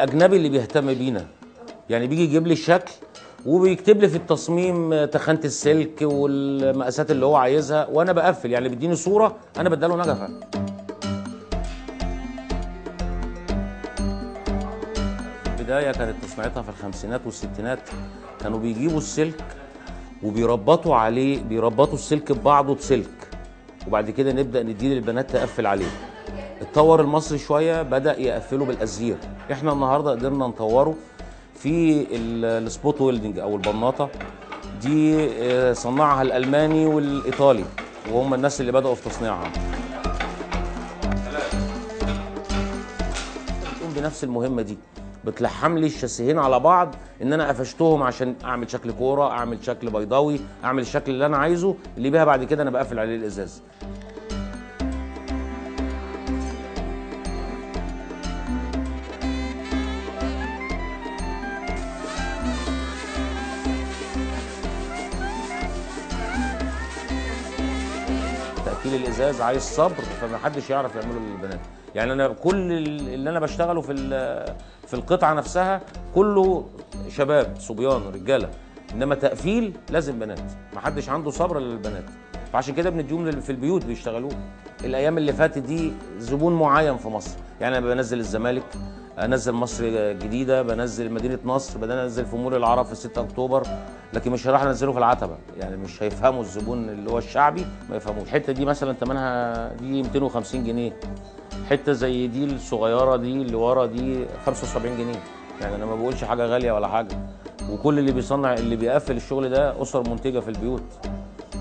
الاجنبي اللي بيهتم بينا، يعني بيجي يجيب لي الشكل وبيكتب لي في التصميم تخانه السلك والمقاسات اللي هو عايزها، وانا بقفل، يعني بيديني صوره انا بديله نجفه. في البدايه كانت تصنيعتها في الخمسينات والستينات، كانوا بيجيبوا السلك وبيربطوا عليه، بيربطوا السلك ببعضه بسلك، وبعد كده نبدا نديه للبنات تقفل عليه. اتطور المصري شويه، بدا يقفله بالازير. احنا النهارده قدرنا نطوره في السبوت ويلدنج او البناطه دي، صنعها الالماني والايطالي، وهم الناس اللي بداوا في تصنيعها. بتقوم بنفس المهمه دي، بتلحم لي الشاسيهين على بعض، ان انا قفشتهم عشان اعمل شكل كوره، اعمل شكل بيضاوي، اعمل الشكل اللي انا عايزه، اللي بيها بعد كده انا بقفل عليه الازاز. تأكيل الازاز عايز صبر، فما حدش يعرف يعمله للبنات. يعني انا كل اللي انا بشتغله في القطعه نفسها كله شباب صبيان رجاله، انما تقفيل لازم بنات، ما حدش عنده صبر للبنات، فعشان كده بنديهم في البيوت بيشتغلوه. الايام اللي فاتت دي زبون معين في مصر، يعني انا بنزل الزمالك، انزل مصر الجديده، بنزل مدينه نصر، بنزل في مول العرب في 6 اكتوبر، لكن مش هروح انزله في العتبه، يعني مش هيفهموا الزبون اللي هو الشعبي، ما يفهموش. الحته دي مثلا ثمنها دي 250 جنيه، حته زي دي الصغيره دي اللي ورا دي 75 جنيه، يعني انا ما بقولش حاجه غاليه ولا حاجه. وكل اللي بيصنع اللي بيقفل الشغل ده اسر منتجه في البيوت،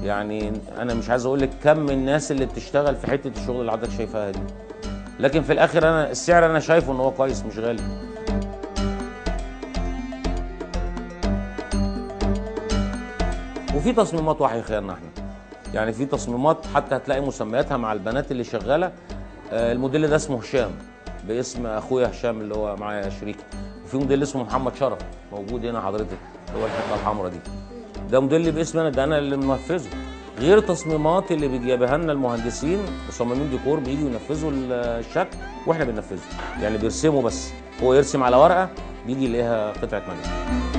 يعني انا مش عايز اقول لك كم الناس اللي بتشتغل في حته الشغل اللي حضرتك شايفاها دي، لكن في الاخر انا السعر انا شايفه ان هو كويس مش غالي. وفي تصميمات وحي خيالنا احنا، يعني في تصميمات حتى هتلاقي مسمياتها مع البنات اللي شغاله، الموديل ده اسمه هشام باسم اخويا هشام اللي هو معايا شريكي، وفي موديل اسمه محمد شرف موجود هنا حضرتك، اللي هو الحته الحمراء دي، ده موديل باسمي انا، ده انا اللي منفذه، غير التصميمات اللي بيجيبها لنا المهندسين مصممين ديكور بييجوا ينفذوا الشكل واحنا بننفذه، يعني بيرسموا بس، هو يرسم على ورقه بيجي يلاقيها قطعه نجف.